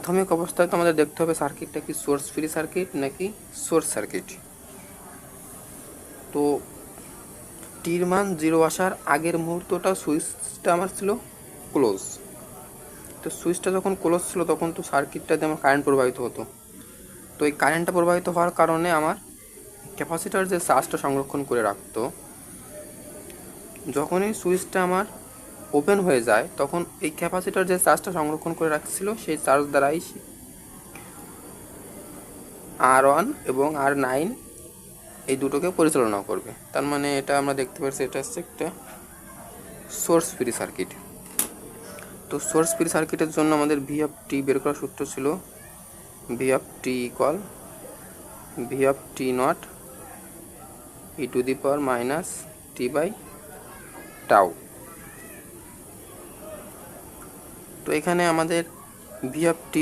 প্রাথমিক অবস্থায় তো আমাদের দেখতে হবে সার্কিটটা কি সোর্স ফ্রি সার্কিট নাকি সোর্স সার্কিট। তো টির মান 0 আসার আগের মুহূর্তটা সুইচটা আমার ছিল ক্লোজ। তো সুইচটা যখন ক্লোজ ছিল তখন তো সার্কিটটাতে আমার কারেন্ট প্রবাহিত হতো। তো এই কারেন্টটা প্রবাহিত হওয়ার কারণে আমার ক্যাপাসিটার যে চার্জটা সংরক্ষণ করে রাখতো, যখনই সুইচটা আমার ওপেন হয়ে যায় তখন এই ক্যাপাসিটার যে চার্জটা সংরক্ষণ করে রাখছিল সেই চার্জ দ্বারাই R1 এবং R9 এই দুটোকে পরিচালনা করবে। তার মানে এটা আমরা দেখতে পাচ্ছি এটা হচ্ছে একটা সোর্স ফ্রি সার্কিট। তো সোর্স ফ্রি সার্কিটের জন্য আমাদের ভি অফ টি বের করার সূত্র ছিল V of T equal V of T nought E to the power minus T by tau. তো এখানে আমাদের ভি অফ টি